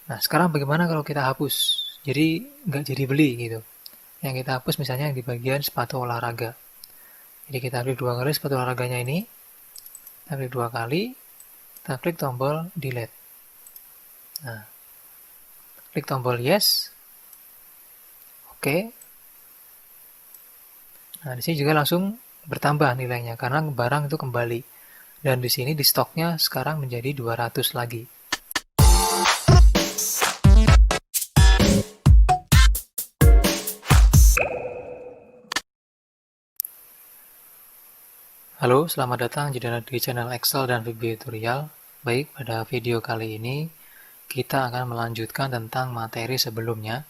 Nah, sekarang bagaimana kalau kita hapus? Jadi nggak jadi beli gitu. Yang kita hapus misalnya di bagian sepatu olahraga. Jadi kita klik 2 kali sepatu olahraganya ini, kita klik 2 kali, kita klik tombol delete. Nah, klik tombol yes, oke. Nah, di sini juga langsung bertambah nilainya karena barang itu kembali. Dan di sini di stoknya sekarang menjadi 200 lagi. Halo, selamat datang di channel Excel dan VB Tutorial. Baik, pada video kali ini kita akan melanjutkan tentang materi sebelumnya,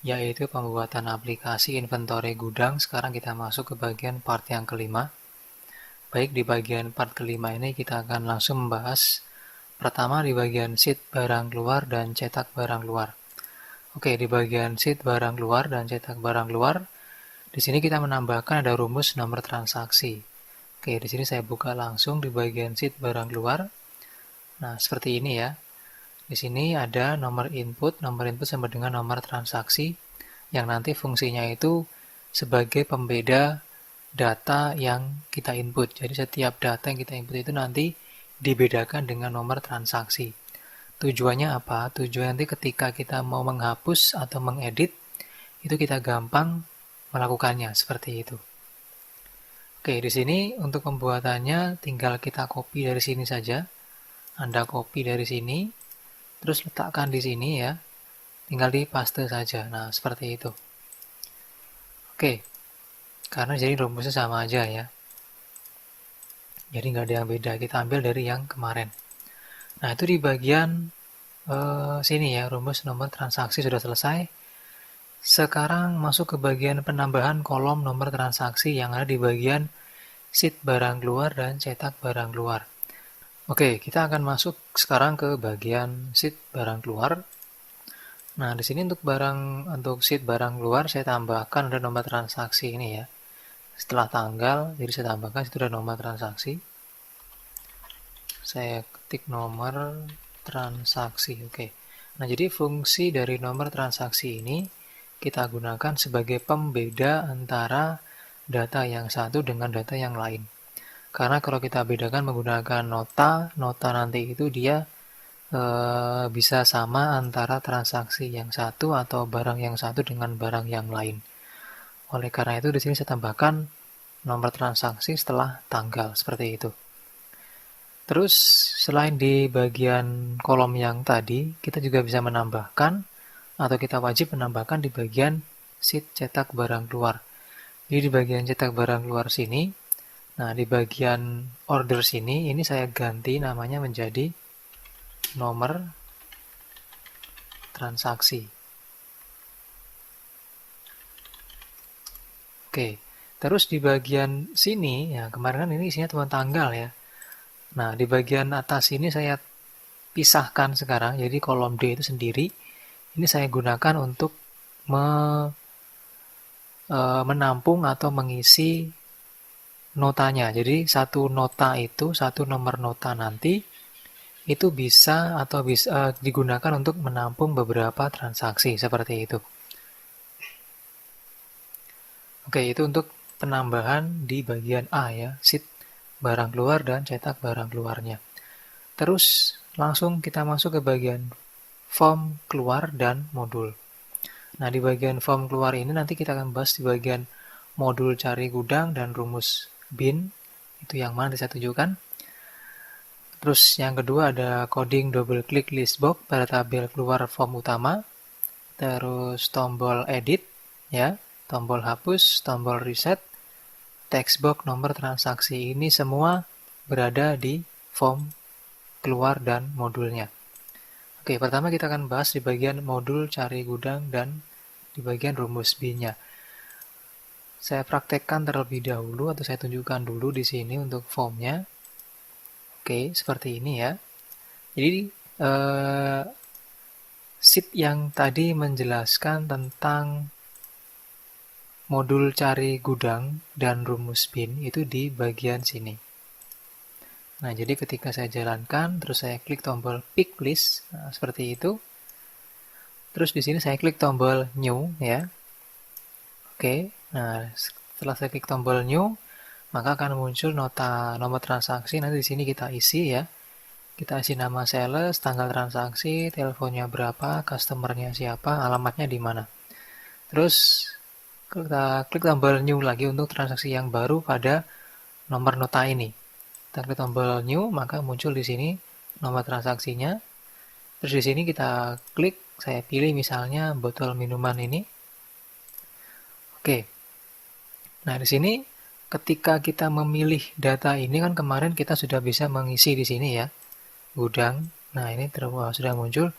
yaitu pembuatan aplikasi inventory gudang. Sekarang kita masuk ke bagian part yang kelima. Baik, di bagian part kelima ini kita akan langsung membahas pertama di bagian sheet barang keluar dan cetak barang keluar. Oke, di bagian sheet barang keluar dan cetak barang keluar, di sini kita menambahkan ada rumus nomor transaksi. Oke, di sini saya buka langsung di bagian sheet barang keluar. Nah, seperti ini ya. Di sini ada nomor input sama dengan nomor transaksi yang nanti fungsinya itu sebagai pembeda data yang kita input. Jadi setiap data yang kita input itu nanti dibedakan dengan nomor transaksi. Tujuannya apa? Tujuannya nanti ketika kita mau menghapus atau mengedit, itu kita gampang melakukannya seperti itu. Oke, di sini untuk pembuatannya tinggal kita copy dari sini saja. Anda copy dari sini, terus letakkan di sini ya. Tinggal di paste saja. Nah, seperti itu. Oke, karena jadi rumusnya sama aja ya. Jadi nggak ada yang beda. Kita ambil dari yang kemarin. Nah, itu di bagian sini ya, rumus nomor transaksi sudah selesai. Sekarang masuk ke bagian penambahan kolom nomor transaksi yang ada di bagian sheet barang keluar dan cetak barang keluar. Oke, kita akan masuk sekarang ke bagian sheet barang keluar. Nah, di sini untuk sheet barang keluar saya tambahkan ada nomor transaksi ini ya. Setelah tanggal, jadi saya tambahkan itu ada nomor transaksi. Saya ketik nomor transaksi. Oke. Nah, jadi fungsi dari nomor transaksi ini kita gunakan sebagai pembeda antara data yang satu dengan data yang lain. Karena kalau kita bedakan menggunakan nota nanti itu dia bisa sama antara transaksi yang satu atau barang yang satu dengan barang yang lain. Oleh karena itu di sini saya tambahkan nomor transaksi setelah tanggal seperti itu. Terus selain di bagian kolom yang tadi, kita juga bisa menambahkan atau kita wajib menambahkan di bagian sheet cetak barang keluar. Jadi di bagian cetak barang keluar sini, nah di bagian order sini, ini saya ganti namanya menjadi nomor transaksi. Oke, terus di bagian sini, ya kemarin kan ini isinya cuma tanggal ya. Nah, di bagian atas ini saya pisahkan sekarang, jadi kolom D itu sendiri, ini saya gunakan untuk menampung atau mengisi notanya. Jadi satu nota itu, satu nomor nota nanti, itu bisa atau bisa digunakan untuk menampung beberapa transaksi seperti itu. Oke, itu untuk penambahan di bagian A ya, sheet barang keluar dan cetak barang keluarnya. Terus langsung kita masuk ke bagian form keluar dan modul. Nah, di bagian form keluar ini nanti kita akan bahas di bagian modul cari gudang dan rumus bin. Itu yang mana saya tunjukkan. Terus yang kedua ada coding double click list box pada tabel keluar form utama. Terus tombol edit ya, tombol hapus, tombol reset, text box nomor transaksi. Ini semua berada di form keluar dan modulnya. Oke, pertama kita akan bahas di bagian modul cari gudang dan di bagian rumus bin-nya. Saya praktekkan terlebih dahulu atau saya tunjukkan dulu di sini untuk formnya. Oke, seperti ini ya. Jadi sheet yang tadi menjelaskan tentang modul cari gudang dan rumus bin itu di bagian sini. Nah, jadi ketika saya jalankan, terus saya klik tombol pick list, nah, seperti itu. Terus di sini saya klik tombol new ya. Oke. Nah, setelah saya klik tombol new, maka akan muncul nota nomor transaksi. Nanti di sini kita isi ya. Kita isi nama sales, tanggal transaksi, teleponnya berapa, customernya siapa, alamatnya di mana. Terus kita klik tombol new lagi untuk transaksi yang baru pada nomor nota ini. Kita klik tombol new, maka muncul di sini nomor transaksinya. Terus di sini kita klik, saya pilih misalnya botol minuman ini. Oke. Nah, di sini ketika kita memilih data ini kan kemarin kita sudah bisa mengisi di sini ya, gudang. Nah, ini sudah muncul.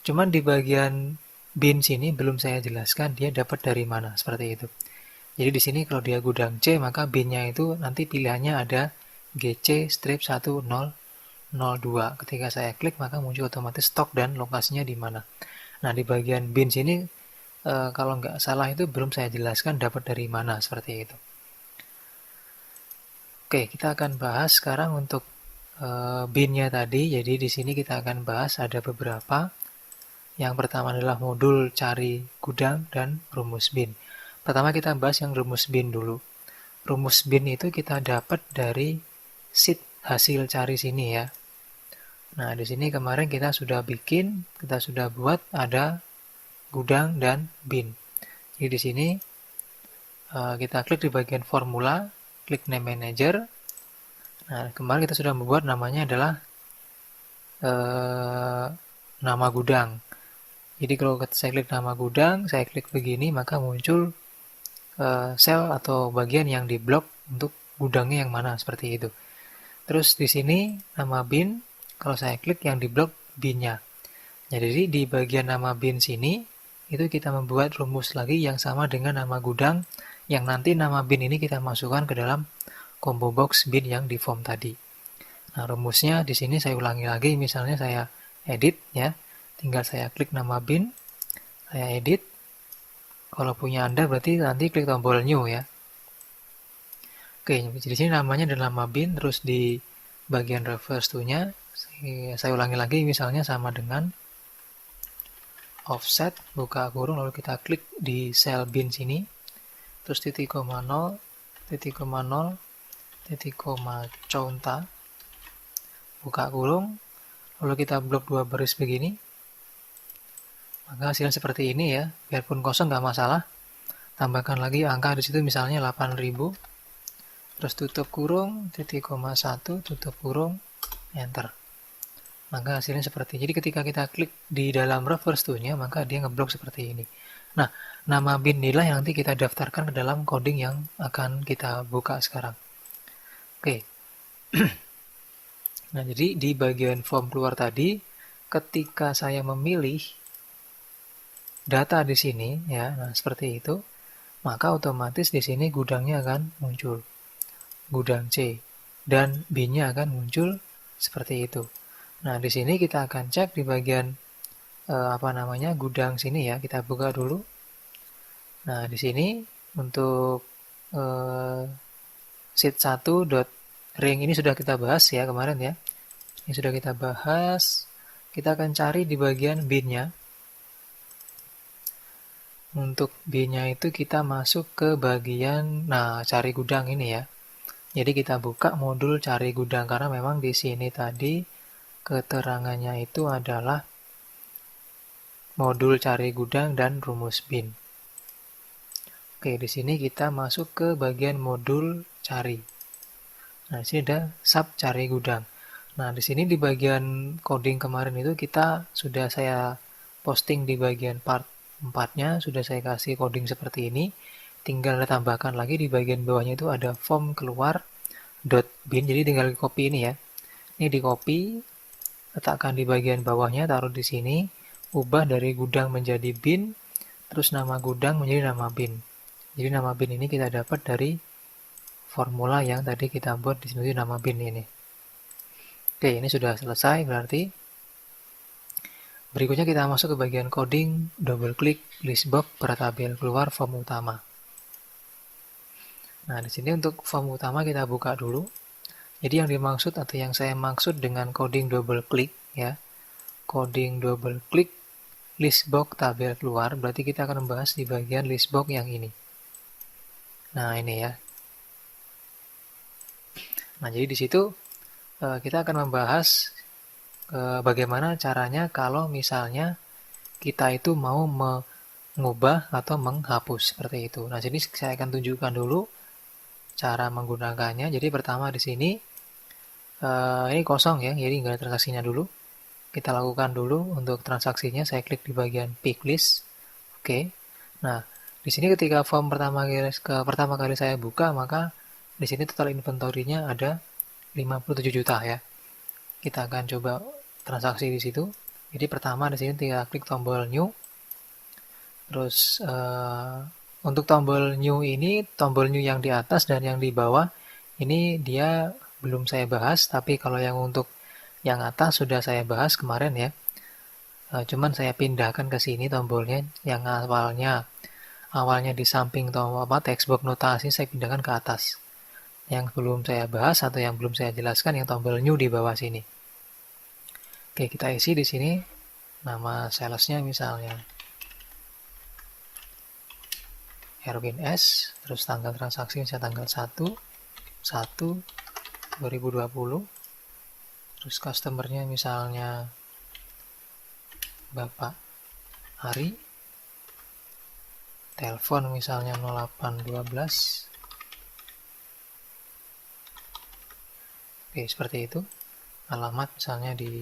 Cuman di bagian bin sini belum saya jelaskan dia dapat dari mana, seperti itu. Jadi di sini kalau dia gudang C, maka binnya itu nanti pilihannya ada GC strip 1002. Ketika saya klik maka muncul otomatis stok dan lokasinya di mana. Nah, di bagian bin sini kalau nggak salah itu belum saya jelaskan dapat dari mana, seperti itu. Oke, kita akan bahas sekarang untuk binnya tadi. Jadi di sini kita akan bahas ada beberapa. Yang pertama adalah modul cari gudang dan rumus bin. Pertama kita bahas yang rumus bin dulu. Rumus bin itu kita dapat dari sheet hasil cari sini ya. Nah, di sini kemarin kita sudah bikin, kita sudah buat ada gudang dan bin. Jadi di sini kita klik di bagian formula, klik name manager. Nah, kemarin kita sudah membuat namanya adalah nama gudang. Jadi kalau saya klik nama gudang, saya klik begini, maka muncul sel atau bagian yang diblok untuk gudangnya yang mana, seperti itu. Terus di sini nama bin, kalau saya klik yang diblok binnya. Jadi di bagian nama bin sini, itu kita membuat rumus lagi yang sama dengan nama gudang, yang nanti nama bin ini kita masukkan ke dalam combo box bin yang di form tadi. Nah, rumusnya di sini saya ulangi lagi, misalnya saya edit ya. Tinggal saya klik nama bin, saya edit. Kalau punya Anda berarti nanti klik tombol new ya. Oke, di sini namanya adalah nama bin, terus di bagian reverse to-nya saya ulangi lagi, misalnya sama dengan offset, buka kurung, lalu kita klik di sel bin sini, terus titik koma 0, titik koma 0, titik koma conta, buka kurung, lalu kita blok 2 baris begini, maka hasilnya seperti ini ya, biarpun kosong nggak masalah. Tambahkan lagi angka di situ misalnya 8000, terus tutup kurung, titik koma 1, tutup kurung, enter. Maka hasilnya seperti ini. Jadi ketika kita klik di dalam reverse to-nya, maka dia ngeblok seperti ini. Nah, nama bin inilah yang nanti kita daftarkan ke dalam coding yang akan kita buka sekarang. Oke. Nah, jadi di bagian form keluar tadi, ketika saya memilih data di sini ya, nah seperti itu, maka otomatis di sini gudangnya akan muncul, gudang C, dan bin-nya akan muncul seperti itu. Nah, di sini kita akan cek di bagian gudang sini ya, kita buka dulu. Nah, di sini untuk sheet 1.ring ini sudah kita bahas ya kemarin ya. Ini sudah kita bahas. Kita akan cari di bagian bin-nya. Untuk bin-nya itu kita masuk ke bagian cari gudang ini ya. Jadi kita buka modul cari gudang karena memang di sini tadi keterangannya itu adalah modul cari gudang dan rumus bin. Oke, di sini kita masuk ke bagian modul cari. Nah, di sini ada sub cari gudang. Nah, di sini di bagian coding kemarin itu sudah saya posting di bagian part 4-nya, sudah saya kasih coding seperti ini. Tinggal tambahkan lagi di bagian bawahnya itu ada form keluar .bin, jadi tinggal copy ini ya. Ini di copy, letakkan di bagian bawahnya, taruh di sini, ubah dari gudang menjadi bin, terus nama gudang menjadi nama bin. Jadi nama bin ini kita dapat dari formula yang tadi kita buat di sini, nama bin ini. Oke, ini sudah selesai berarti. Berikutnya kita masuk ke bagian coding, double klik list box tabel keluar form utama. Nah, di sini untuk form utama kita buka dulu. Jadi yang dimaksud atau yang saya maksud dengan coding double klik ya, coding double klik list box tabel keluar, berarti kita akan membahas di bagian list box yang ini. Nah, ini ya. Nah, jadi di situ kita akan membahas bagaimana caranya kalau misalnya kita itu mau mengubah atau menghapus seperti itu. Nah, jadi saya akan tunjukkan dulu cara menggunakannya. Jadi pertama di sini ini kosong ya, jadi nggak ada transaksinya dulu. Kita lakukan dulu untuk transaksinya. Saya klik di bagian pick list. Oke. Nah, di sini ketika form pertama kali saya buka, maka di sini total inventory-nya ada 57 juta ya. Kita akan coba transaksi di situ. Jadi pertama di sini tinggal klik tombol new. Terus untuk tombol new ini, tombol new yang di atas dan yang di bawah ini dia belum saya bahas, tapi kalau yang untuk yang atas sudah saya bahas kemarin ya. Cuman saya pindahkan ke sini tombolnya yang awalnya di samping tombol text box notasi, saya pindahkan ke atas. Yang belum saya bahas atau yang belum saya jelaskan yang tombol new di bawah sini. Oke, kita isi di sini nama salesnya misalnya Erwin S, terus tanggal transaksi misalnya tanggal 1/1/2020. Terus customernya misalnya Bapak Ari, telepon misalnya 0812. Oke, seperti itu. Alamat misalnya di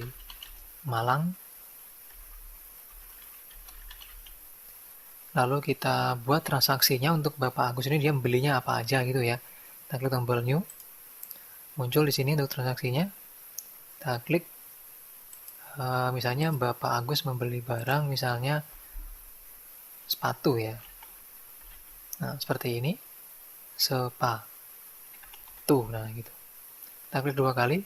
Malang. Lalu kita buat transaksinya untuk Bapak Agus ini, dia belinya apa aja gitu ya. Kita klik tombol new. Muncul di sini untuk transaksinya. Kita klik misalnya Bapak Agus membeli barang misalnya sepatu ya. Nah, seperti ini. Sepatu. Nah, gitu. Kita klik 2 kali.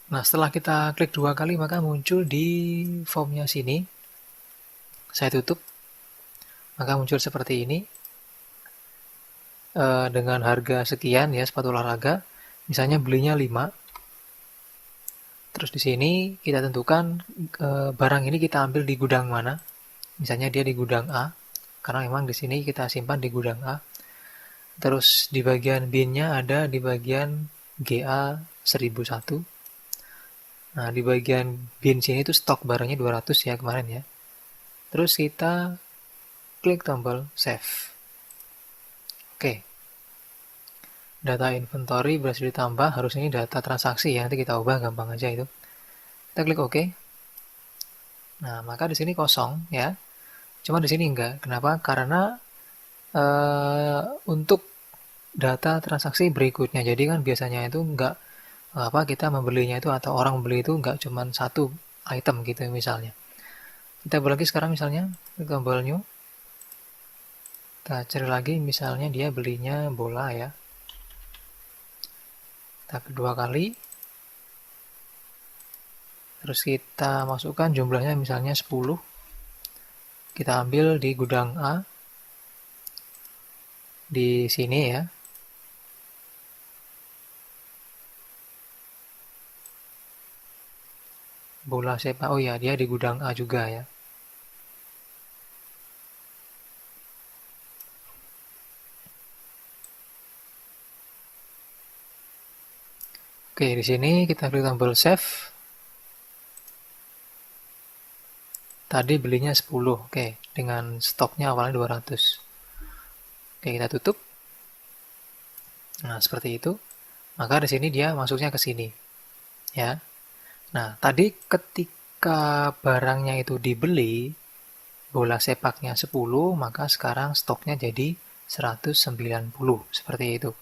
Nah, setelah kita klik 2 kali, maka muncul di formnya sini. Saya tutup. Maka muncul seperti ini. Dengan harga sekian ya, sepatu olahraga. Misalnya belinya 5. Terus di sini kita tentukan barang ini kita ambil di gudang mana. Misalnya dia di gudang A, karena memang di sini kita simpan di gudang A. Terus di bagian bin-nya ada di bagian GA 1001. Nah, di bagian bin sini itu stok barangnya 200 ya kemarin ya. Terus kita klik tombol save. Oke. Data inventory berhasil ditambah, harus ini data transaksi ya, nanti kita ubah gampang aja itu. Kita klik OK. Nah, maka di sini kosong ya. Cuma di sini enggak. Kenapa? Karena untuk data transaksi berikutnya. Jadi kan biasanya itu enggak kita membelinya itu atau orang membeli itu enggak cuma satu item gitu misalnya. Kita buat lagi sekarang misalnya klik tombol new. Kita cari lagi misalnya dia belinya bola ya. Kita klik 2 kali. Terus kita masukkan jumlahnya misalnya 10. Kita ambil di gudang A. Di sini ya. Bola sepak. Oh ya, dia di gudang A juga ya. Oke, di sini kita klik tombol save. Tadi belinya 10, oke, dengan stoknya awalnya 200. Oke, kita tutup. Nah, seperti itu. Maka di sini dia masuknya ke sini. Ya. Nah, tadi ketika barangnya itu dibeli, bola sepaknya 10, maka sekarang stoknya jadi 190, seperti itu.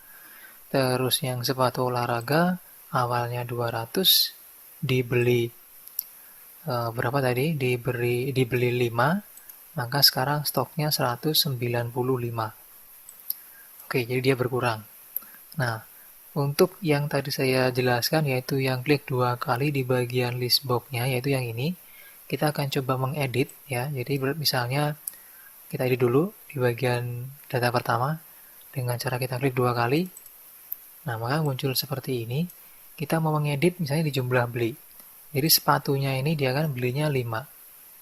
Terus yang sepatu olahraga, awalnya 200, dibeli berapa tadi? Dibeli 5, maka sekarang stoknya 195. Oke, jadi dia berkurang. Nah, untuk yang tadi saya jelaskan, yaitu yang klik 2 kali di bagian list box-nya, yaitu yang ini, kita akan coba mengedit ya. Jadi misalnya kita edit dulu di bagian data pertama dengan cara kita klik 2 kali. Nah, maka muncul seperti ini. Kita mau mengedit misalnya di jumlah beli. Jadi sepatunya ini dia kan belinya 5.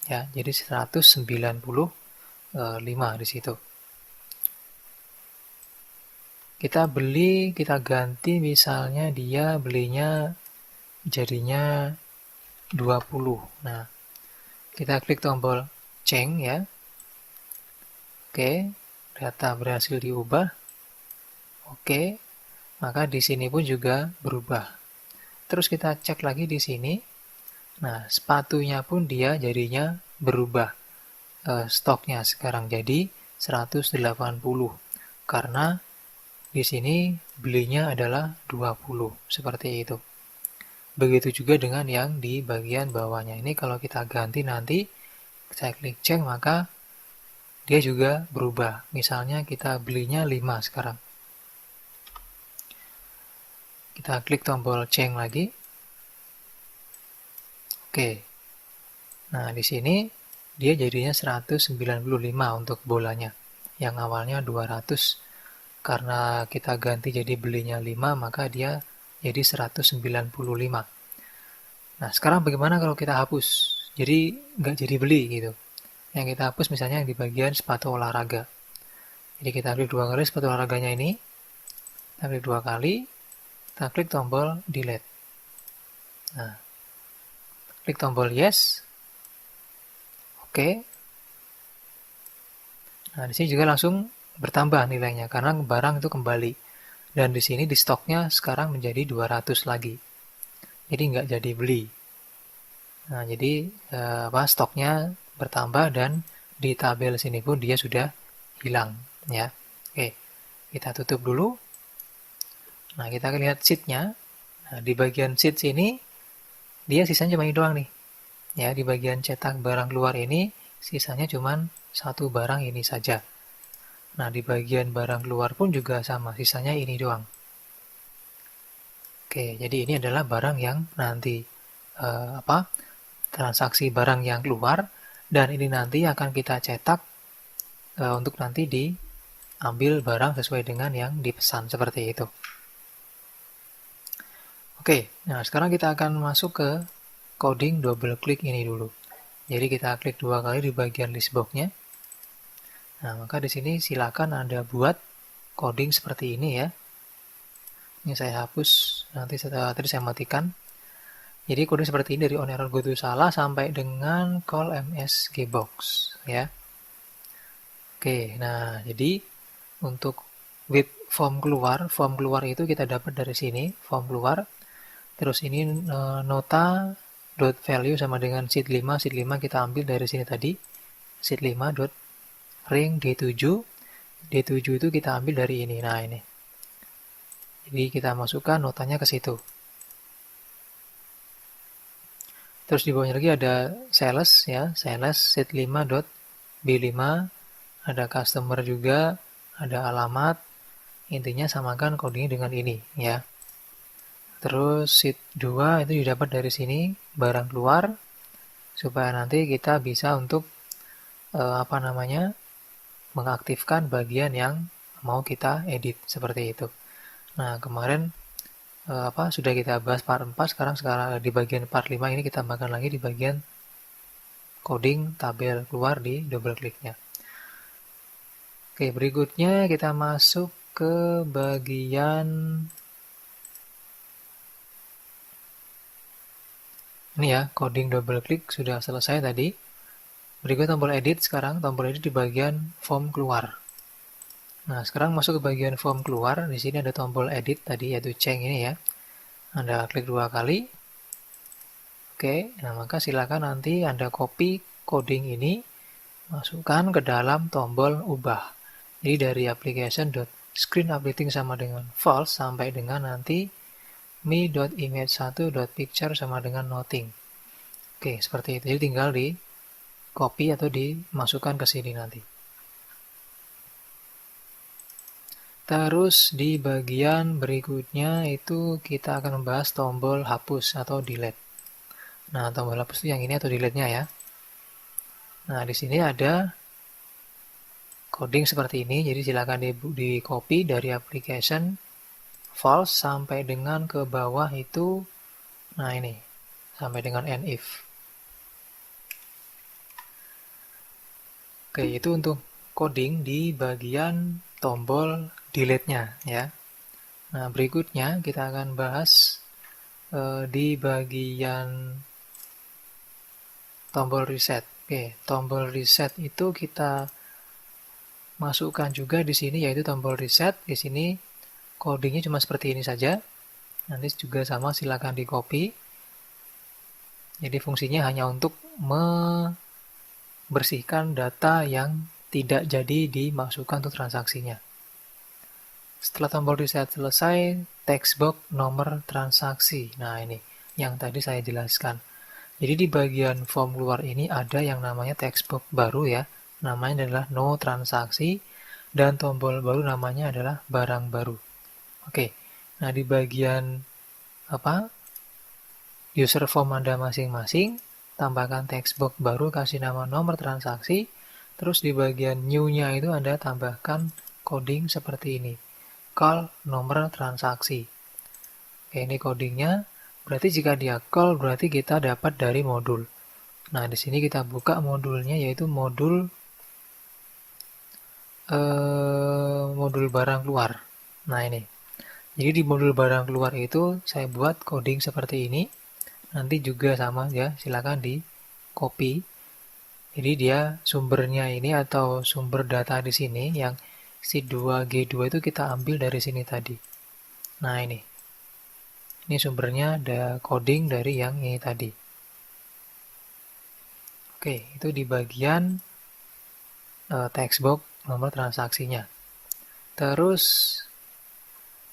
Ya, jadi 195 di situ. Kita beli, kita ganti misalnya dia belinya jadinya 20. Nah, kita klik tombol change ya. Oke, data berhasil diubah. Oke, maka di sini pun juga berubah. Terus kita cek lagi di sini. Nah, sepatunya pun dia jadinya berubah. Stoknya sekarang jadi 180 karena di sini belinya adalah 20 seperti itu. Begitu juga dengan yang di bagian bawahnya. Ini kalau kita ganti nanti saya klik change maka dia juga berubah. Misalnya kita belinya 5 sekarang. Kita klik tombol change lagi. Oke. Nah, di sini dia jadinya 195 untuk bolanya. Yang awalnya 200. Karena kita ganti jadi belinya 5, maka dia jadi 195. Nah, sekarang bagaimana kalau kita hapus? Jadi nggak jadi beli gitu. Yang kita hapus misalnya yang di bagian sepatu olahraga. Jadi kita klik 2 kali sepatu olahraganya ini. Kita klik 2 kali. Kita klik tombol delete. Nah, klik tombol yes. Oke. Nah, di sini juga langsung bertambah nilainya karena barang itu kembali. Dan di sini di stoknya sekarang menjadi 200 lagi. Jadi nggak jadi beli. Nah, jadi stoknya bertambah dan di tabel sini pun dia sudah hilang ya. Oke. Kita tutup dulu. Nah, kita lihat sheet-nya. Nah, di bagian sheet sini dia sisanya cuma ini doang nih. Ya, di bagian cetak barang keluar ini sisanya cuma satu barang ini saja. Nah, di bagian barang keluar pun juga sama, sisanya ini doang. Oke, jadi ini adalah barang yang nanti transaksi barang yang keluar, dan ini nanti akan kita cetak untuk nanti diambil barang sesuai dengan yang dipesan, seperti itu. Oke, nah sekarang kita akan masuk ke coding double klik ini dulu. Jadi kita klik 2 kali di bagian list box-nya. Nah, maka di sini silakan Anda buat coding seperti ini ya. Ini saya hapus, nanti tadi saya matikan. Jadi coding seperti ini dari on error go to salah sampai dengan call msgbox ya. Oke, nah jadi untuk with form keluar itu kita dapat dari sini, form keluar. Terus ini nota dot value sama dengan sheet 5 kita ambil dari sini tadi. Sheet 5 dot ring D7 itu kita ambil dari ini. Nah, ini. Jadi kita masukkan notanya ke situ. Terus di bawahnya lagi ada sales ya, sales sheet 5.b5, ada customer juga, ada alamat. Intinya samakan codingnya dengan ini ya. Terus sheet 2 itu didapat dari sini, barang keluar, supaya nanti kita bisa untuk mengaktifkan bagian yang mau kita edit seperti itu. Nah, kemarin sudah kita bahas part 4, sekarang di bagian part 5 ini kita bahkan lagi di bagian coding tabel keluar di double kliknya. Oke, berikutnya kita masuk ke bagian ini ya, coding double klik sudah selesai tadi. Berikut tombol edit, sekarang tombol edit di bagian form keluar. Nah, sekarang masuk ke bagian form keluar. Di sini ada tombol edit tadi, yaitu change ini ya. Anda klik 2 kali. Oke, nah maka silakan nanti Anda copy coding ini, masukkan ke dalam tombol ubah. Jadi dari application.screen updating sama dengan false sampai dengan nanti me.image1.picture sama dengan nothing. Oke, seperti itu. Jadi tinggal di copy atau dimasukkan ke sini nanti. Terus di bagian berikutnya itu kita akan membahas tombol hapus atau delete. Nah, tombol hapus itu yang ini atau delete-nya ya. Nah, di sini ada coding seperti ini, jadi silakan di copy dari application false sampai dengan ke bawah itu, nah ini, sampai dengan end if. Oke, itu untuk coding di bagian tombol delete-nya ya. Nah, berikutnya kita akan bahas di bagian tombol reset. Oke, tombol reset itu kita masukkan juga di sini, yaitu tombol reset. Di sini codingnya cuma seperti ini saja. Nanti juga sama, silakan di copy. Jadi fungsinya hanya untuk membersihkan data yang tidak jadi dimasukkan untuk transaksinya. Setelah tombol reset selesai, text box nomor transaksi. Nah ini yang tadi saya jelaskan. Jadi di bagian form keluar ini ada yang namanya text box baru ya. Namanya adalah no transaksi dan tombol baru namanya adalah barang baru. Oke. Nah di bagian user form Anda masing-masing, tambahkan text box baru, kasih nama nomor transaksi. Terus di bagian new-nya itu Anda tambahkan coding seperti ini. Call nomor transaksi. Oke, ini codingnya. Berarti jika dia call, berarti kita dapat dari modul. Nah, di sini kita buka modulnya, yaitu modul barang keluar. Nah, ini. Jadi di modul barang keluar itu saya buat coding seperti ini. Nanti juga sama ya, silakan di copy. Jadi dia sumbernya ini atau sumber data di sini yang C2G2 itu kita ambil dari sini tadi. Nah, ini. Ini sumbernya ada coding dari yang ini tadi. Oke, itu di bagian text box nomor transaksinya. Terus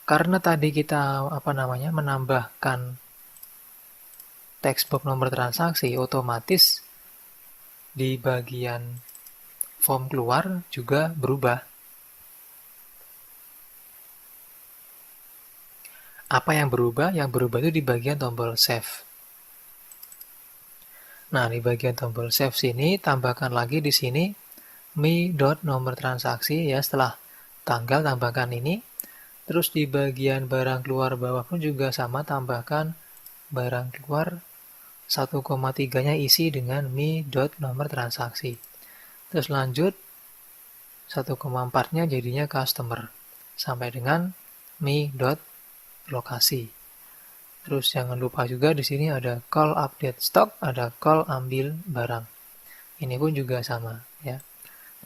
karena tadi kita menambahkan text box nomor transaksi, otomatis di bagian form keluar juga berubah. Apa yang berubah? Yang berubah itu di bagian tombol save. Nah, di bagian tombol save sini tambahkan lagi di sini mi.nomor transaksi ya, setelah tanggal tambahkan ini. Terus di bagian barang keluar bawah pun juga sama, tambahkan barang keluar 1,3-nya isi dengan mi.nomor transaksi. Terus lanjut 1,4-nya jadinya customer sampai dengan mi.lokasi. Terus jangan lupa juga di sini ada call update stock, ada call ambil barang. Ini pun juga sama ya.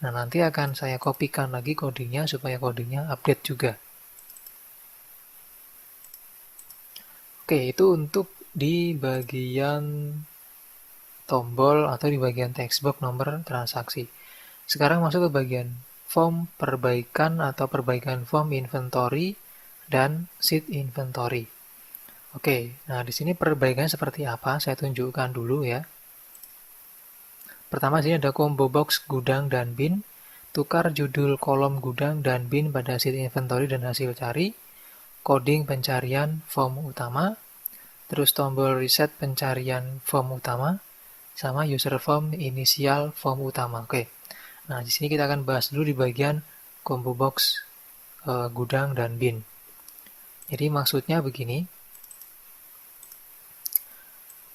Nah, nanti akan saya kopikan lagi codingnya supaya codingnya update juga. Oke, itu untuk di bagian tombol atau di bagian text box nomor transaksi. Sekarang masuk ke bagian form perbaikan atau perbaikan form inventory dan sheet inventory. Oke, nah di sini perbaikannya seperti apa? Saya tunjukkan dulu ya. Pertama, sini ada combo box gudang dan bin. Tukar judul kolom gudang dan bin pada sheet inventory dan hasil cari. Coding pencarian form utama. Terus tombol reset pencarian form utama. Sama user form inisial form utama. Oke. Nah, di sini kita akan bahas dulu di bagian combo box gudang dan bin. Jadi maksudnya begini.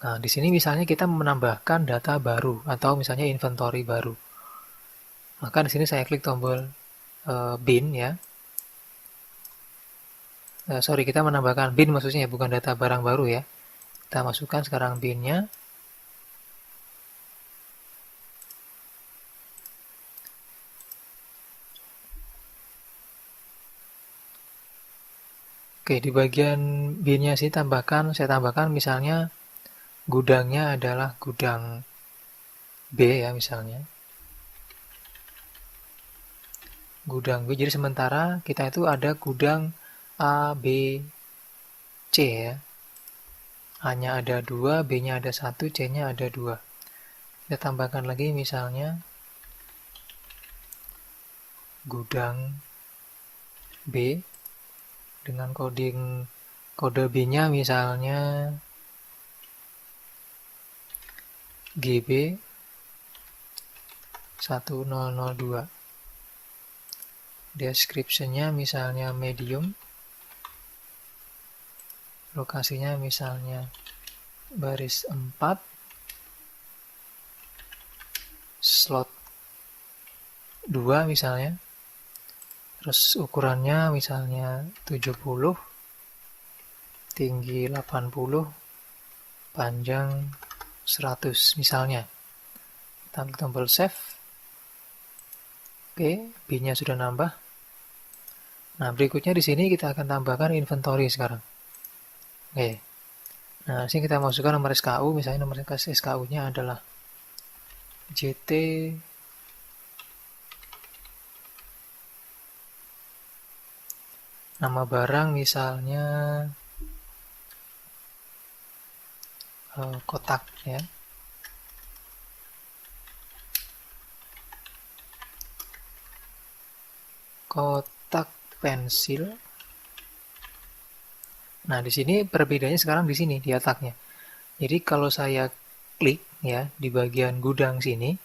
Nah, di sini misalnya kita menambahkan data baru atau misalnya inventory baru. Maka di sini saya klik tombol bin ya. Sorry, kita menambahkan bin maksudnya bukan data barang baru ya. Kita masukkan sekarang binnya. Oke, di bagian binnya sih saya tambahkan misalnya gudangnya adalah gudang B ya misalnya. Gudang B, jadi sementara kita itu ada gudang A, B, C ya. A-nya ada 2, B-nya ada 1, C-nya ada 2. Kita tambahkan lagi misalnya gudang B dengan kode B-nya misalnya GB 1002. Description-nya misalnya medium. lokasinya misalnya baris 4, slot 2 misalnya, terus ukurannya misalnya 70, tinggi 80, panjang 100 misalnya. Kita klik tombol save. Oke, bin-nya sudah nambah. Nah, berikutnya di sini kita akan tambahkan inventory sekarang. Oke. Nah, di sini kita masukkan nomor SKU, misalnya nomor SKU-nya adalah JT nama barang misalnya kotak ya. Kotak pensil. Nah, di sini perbedaannya sekarang di sini di letaknya. Jadi kalau saya klik ya di bagian gudang sini,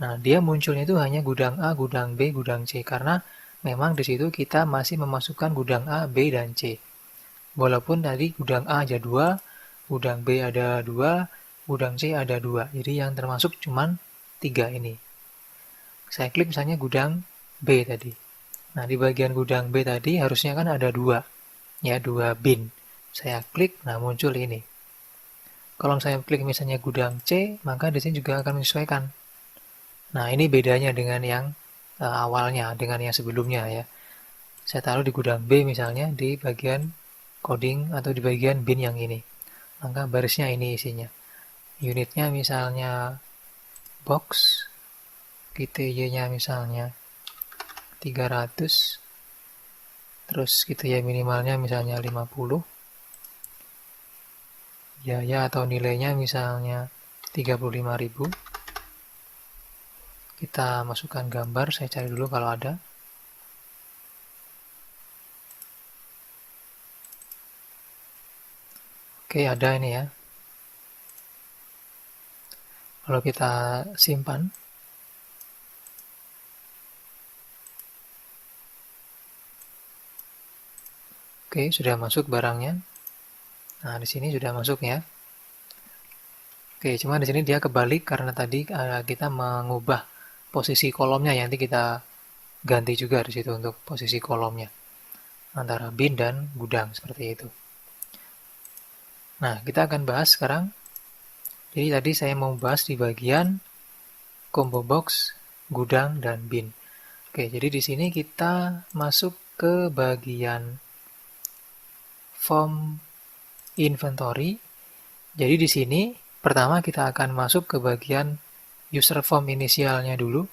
nah dia munculnya itu hanya gudang A, gudang B, gudang C karena memang di situ kita masih memasukkan gudang A, B, dan C. Walaupun tadi gudang A ada 2, gudang B ada 2, gudang C ada 2. Jadi yang termasuk cuman 3 ini. Saya klik misalnya gudang B tadi. Nah, di bagian gudang B tadi harusnya kan ada 2. Ya, 2 bin. Saya klik, nah muncul ini. Kalau saya klik misalnya gudang C, maka di sini juga akan menyesuaikan. Nah, ini bedanya dengan yang awalnya, dengan yang sebelumnya ya. Saya taruh di gudang B misalnya, di bagian coding atau di bagian bin yang ini. Maka barisnya ini isinya. Unitnya misalnya box, GTY-nya misalnya 300, terus GTY minimalnya misalnya 50, biaya atau nilainya misalnya 35.000. Kita masukkan gambar, saya cari dulu kalau ada. Oke, ada ini ya. Kalau kita simpan, oke, sudah masuk barangnya. Nah, di sini sudah masuk ya. Oke, cuma di sini dia kebalik karena tadi kita mengubah posisi kolomnya ya. Nanti kita ganti juga di situ untuk posisi kolomnya antara bin dan gudang seperti itu. Nah, kita akan bahas sekarang. Jadi tadi saya mau bahas di bagian combo box, gudang, dan bin. Oke, jadi di sini kita masuk ke bagian form inventory. Jadi di sini pertama kita akan masuk ke bagian user form inisialnya dulu.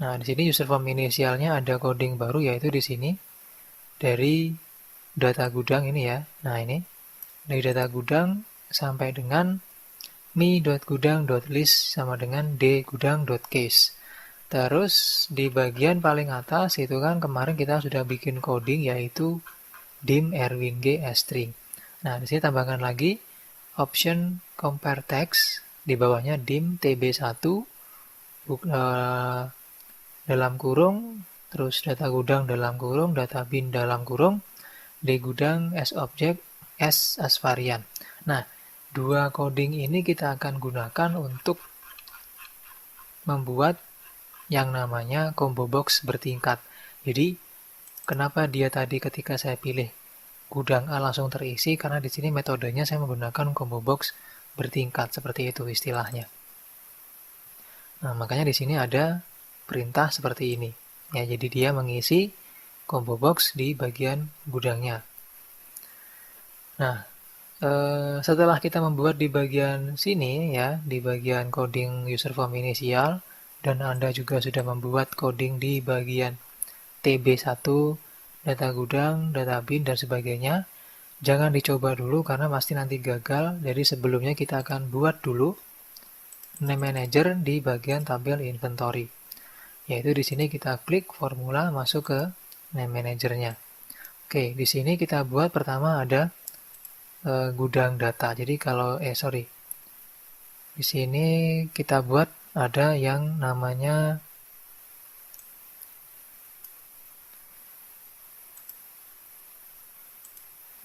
Nah, di sini user form inisialnya ada coding baru yaitu di sini dari data gudang ini ya. Nah, ini dari data gudang sampai dengan mi.gudang.list sama dengan dgudang.case. Terus di bagian paling atas itu kan kemarin kita sudah bikin coding yaitu dim erwin g string. Nah, di sini tambahkan lagi option compare text, di bawahnya dim tb1 dalam kurung, terus data gudang dalam kurung, data bin dalam kurung, dgudang as object as varian. Nah, dua coding ini kita akan gunakan untuk membuat yang namanya combo box bertingkat. Jadi, kenapa dia tadi ketika saya pilih gudang A langsung terisi? Karena di sini metodenya saya menggunakan combo box bertingkat, seperti itu istilahnya. Nah, makanya di sini ada perintah seperti ini. Ya, jadi dia mengisi combo box di bagian gudangnya. Nah, setelah kita membuat di bagian sini ya, di bagian coding user form inisial, dan Anda juga sudah membuat coding di bagian TB1, data gudang, data bin, dan sebagainya, jangan dicoba dulu karena pasti nanti gagal. Jadi sebelumnya kita akan buat dulu name manager di bagian tabel inventory. Yaitu di sini kita klik formula masuk ke name managernya. Oke, di sini kita buat pertama ada gudang data. Jadi kalau di sini kita buat ada yang namanya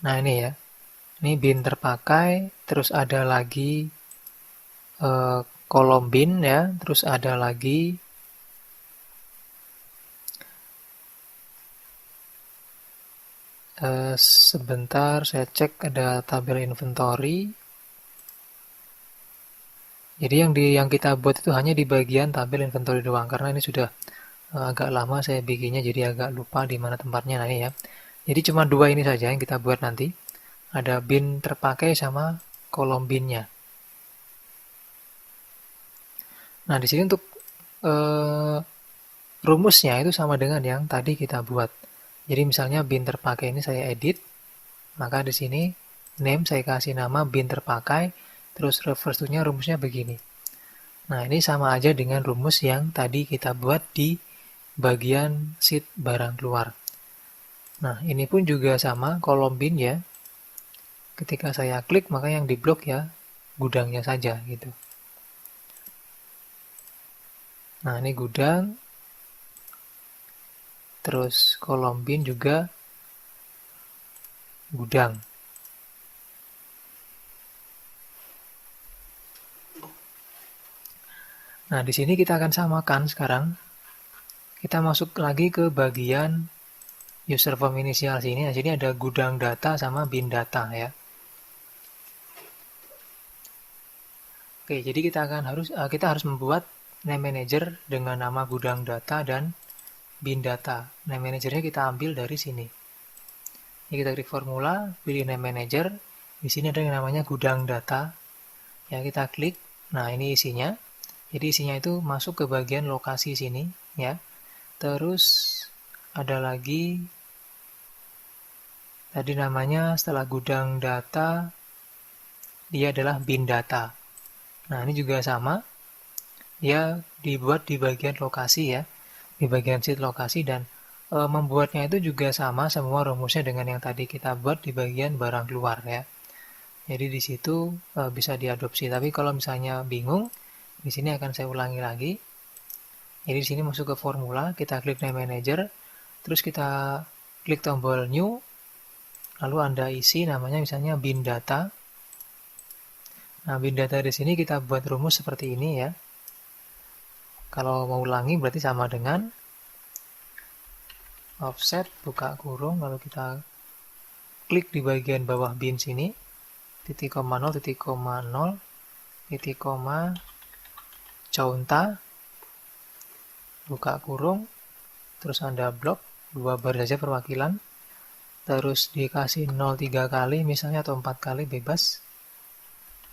nah ini ya. Ini bin terpakai, terus ada lagi kolom bin ya, terus ada lagi sebentar saya cek ada tabel inventory. Jadi yang kita buat itu hanya di bagian tabel inventory doang, karena ini sudah agak lama saya bikinnya, jadi agak lupa di mana tempatnya. Nah ini ya. Jadi cuma dua ini saja yang kita buat nanti. Ada bin terpakai sama kolom binnya. Nah di sini untuk rumusnya itu sama dengan yang tadi kita buat. Jadi misalnya bin terpakai ini saya edit, maka di sini name saya kasih nama bin terpakai, terus reverse to-nya rumusnya begini. Nah, ini sama aja dengan rumus yang tadi kita buat di bagian sheet barang keluar. Nah, ini pun juga sama, kolom bin ya. Ketika saya klik, maka yang diblok ya gudangnya saja gitu. Nah, ini gudang. Terus kolom bin juga gudang. Nah, di sini kita akan samakan sekarang. Kita masuk lagi ke bagian user form inisial sini. Nah, sini ada gudang data sama bin data ya. Oke, jadi kita harus membuat name manager dengan nama gudang data dan bin data. Name managernya kita ambil dari sini. Ini kita klik formula, pilih name manager. Di sini ada yang namanya gudang data. Ya, kita klik. Nah, ini isinya. Jadi isinya itu masuk ke bagian lokasi sini, ya. Terus ada lagi tadi namanya setelah gudang data dia adalah bin data. Nah, ini juga sama. Dia dibuat di bagian lokasi ya. Di bagian sheet lokasi dan membuatnya itu juga sama semua rumusnya dengan yang tadi kita buat di bagian barang keluar ya. Jadi di situ bisa diadopsi. Tapi kalau misalnya bingung, di sini akan saya ulangi lagi. Jadi di sini masuk ke formula, kita klik name manager, terus kita klik tombol new, lalu Anda isi namanya misalnya bin data. Nah, bin data di sini kita buat rumus seperti ini ya. Kalau mau ulangi berarti sama dengan offset buka kurung, lalu kita klik di bagian bawah bin sini, titik koma 0, titik koma 0, titik koma conta, buka kurung, terus Anda blok, 2 baris saja perwakilan, terus dikasih 0 3 kali misalnya atau 4 kali bebas,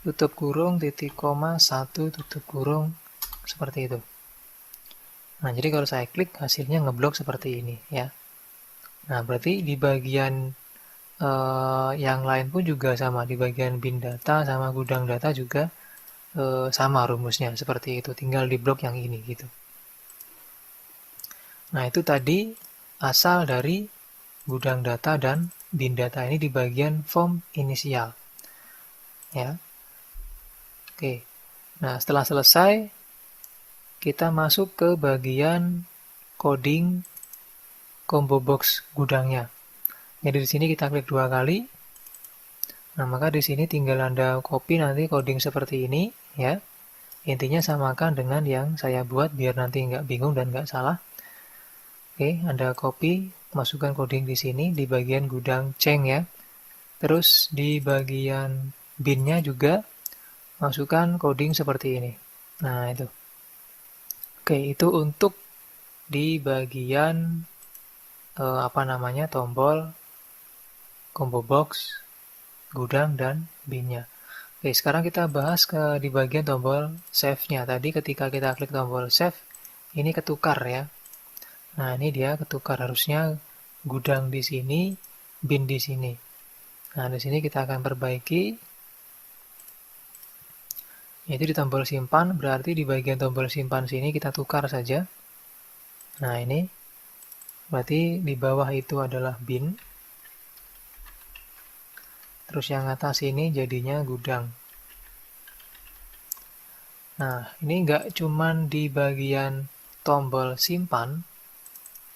tutup kurung, titik koma 1, tutup kurung, seperti itu. Nah, jadi kalau saya klik hasilnya ngeblok seperti ini ya. Nah, berarti di bagian yang lain pun juga sama, di bagian bin data sama gudang data juga sama rumusnya seperti itu, tinggal di blok yang ini gitu. Nah, itu tadi asal dari gudang data dan bin data ini di bagian form inisial ya. Oke. Nah, setelah selesai kita masuk ke bagian coding combo box gudangnya. Jadi di sini kita klik 2 kali. Nah, maka di sini tinggal Anda copy nanti coding seperti ini ya. Intinya samakan dengan yang saya buat biar nanti nggak bingung dan nggak salah. Oke, Anda copy, masukkan coding di sini di bagian gudang ceng ya. Terus di bagian binnya juga masukkan coding seperti ini. Nah, itu. Oke, itu untuk di bagian tombol combo box, gudang dan binnya. Oke, sekarang kita bahas di bagian tombol save-nya. Tadi ketika kita klik tombol save, ini ketukar ya. Nah, ini dia ketukar, harusnya gudang di sini, bin di sini. Nah, di sini kita akan perbaiki. Yaitu di tombol simpan, berarti di bagian tombol simpan sini kita tukar saja. Nah, ini berarti di bawah itu adalah bin. Terus yang atas ini jadinya gudang. Nah, ini nggak cuman di bagian tombol simpan,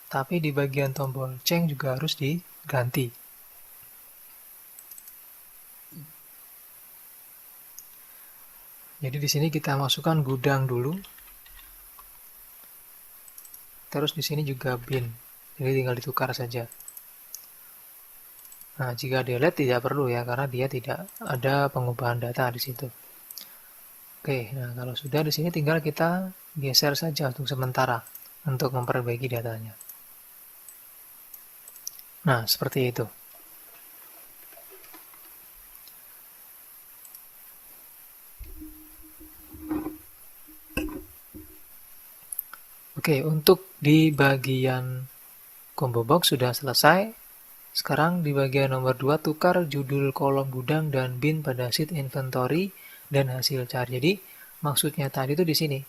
tapi di bagian tombol ceng juga harus diganti. Jadi di sini kita masukkan gudang dulu. Terus di sini juga bin. Jadi tinggal ditukar saja. Nah, jika delete tidak perlu ya, karena dia tidak ada pengubahan data di situ. Oke, nah kalau sudah di sini tinggal kita geser saja untuk sementara untuk memperbaiki datanya. Nah, seperti itu. Oke, untuk di bagian combo box sudah selesai. Sekarang di bagian nomor 2 tukar judul kolom gudang dan bin pada sheet inventory dan hasil cari. Jadi maksudnya tadi itu di sini.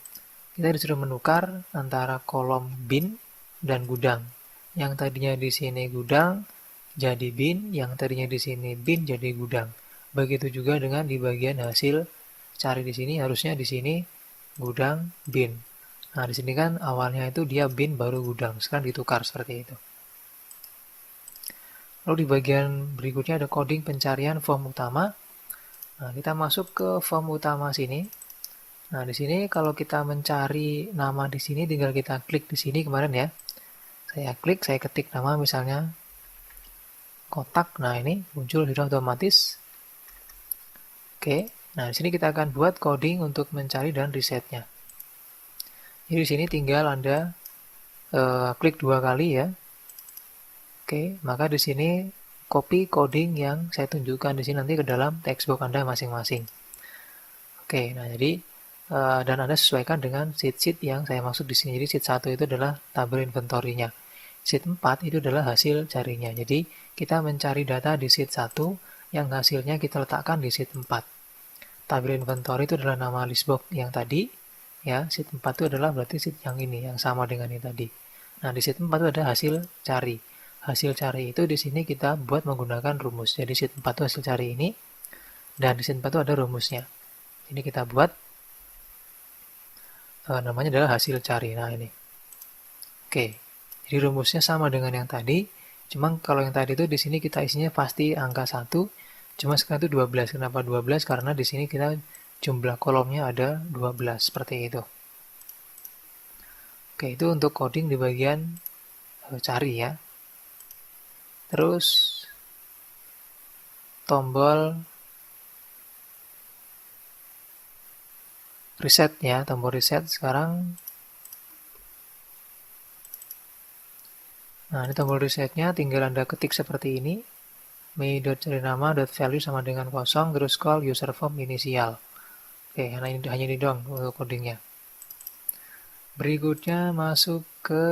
Kita disuruh menukar antara kolom bin dan gudang. Yang tadinya di sini gudang jadi bin, yang tadinya di sini bin jadi gudang. Begitu juga dengan di bagian hasil cari di sini, harusnya di sini gudang bin. Nah, di sini kan awalnya itu dia bin baru gudang, sekarang ditukar seperti itu. Lalu di bagian berikutnya ada coding pencarian form utama. Nah, kita masuk ke form utama sini. Nah, di sini kalau kita mencari nama di sini tinggal kita klik di sini kemarin ya. Saya klik, saya ketik nama misalnya kotak. Nah, ini muncul sudah otomatis. Oke. Nah, di sini kita akan buat coding untuk mencari dan resetnya. Jadi di sini tinggal Anda klik 2 kali ya. Oke, maka di sini copy coding yang saya tunjukkan di sini nanti ke dalam textbook Anda masing-masing. Oke, nah jadi dan Anda sesuaikan dengan sheet-sheet yang saya maksud di sini. Jadi sheet 1 itu adalah tabel inventory-nya. Sheet 4 itu adalah hasil carinya. Jadi kita mencari data di sheet 1 yang hasilnya kita letakkan di sheet 4. Tabel inventory itu adalah nama list box yang tadi. Ya, sheet 4 itu adalah berarti sheet yang ini, yang sama dengan ini tadi. Nah, di sheet 4 itu ada hasil cari. Hasil cari itu di sini kita buat menggunakan rumus. Jadi sheet 4 itu hasil cari ini, dan di sheet 4 itu ada rumusnya. Ini kita buat, namanya adalah hasil cari. Nah, ini. Oke, jadi rumusnya sama dengan yang tadi, cuma kalau yang tadi itu di sini kita isinya pasti angka 1, cuma sekarang itu 12. Kenapa 12? Karena di sini kita jumlah kolomnya ada 12, seperti itu. Oke, itu untuk coding di bagian cari ya. Terus tombol reset ya, tombol reset sekarang. Nah, ini tombol resetnya tinggal Anda ketik seperti ini. my.carinama.value sama dengan 0, terus call user form inisial. Oke, hanya ini dong untuk codingnya. Berikutnya masuk ke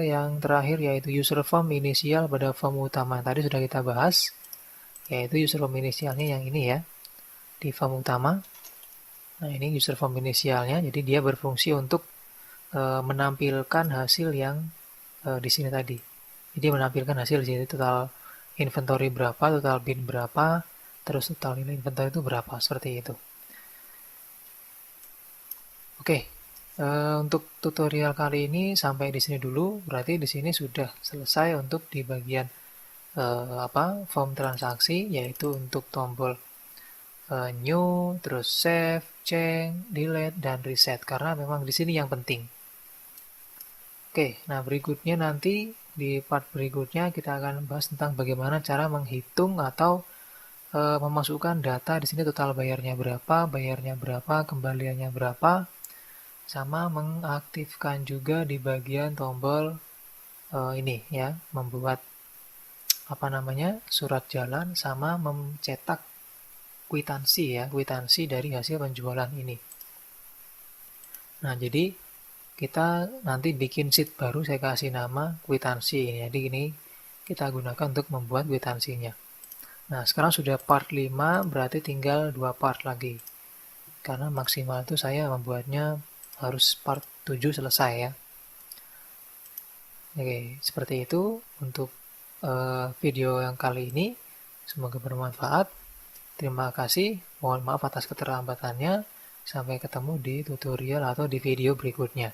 yang terakhir yaitu user form inisial pada form utama. Tadi sudah kita bahas, yaitu user form inisialnya yang ini ya, di form utama. Nah, ini user form inisialnya, jadi dia berfungsi untuk menampilkan hasil yang di sini tadi. Jadi menampilkan hasil di sini total inventory berapa, total bin berapa, terus total nilai inventory itu berapa, seperti itu. Oke, untuk tutorial kali ini sampai di sini dulu. Berarti di sini sudah selesai untuk di bagian form transaksi, yaitu untuk tombol new, terus save, change, delete, dan reset. Karena memang di sini yang penting. Oke, nah berikutnya nanti di part berikutnya kita akan bahas tentang bagaimana cara menghitung atau memasukkan data di sini total bayarnya berapa, kembaliannya berapa, sama mengaktifkan juga di bagian tombol ini ya, membuat surat jalan sama mencetak kwitansi dari hasil penjualan ini. Nah, jadi kita nanti bikin sheet baru, saya kasih nama kwitansi. Jadi ini kita gunakan untuk membuat kwitansinya. Nah, sekarang sudah part 5, berarti tinggal 2 part lagi. Karena maksimal itu saya membuatnya harus part 7 selesai ya. Oke, seperti itu untuk video yang kali ini. Semoga bermanfaat. Terima kasih. Mohon maaf atas keterlambatannya. Sampai ketemu di tutorial atau di video berikutnya.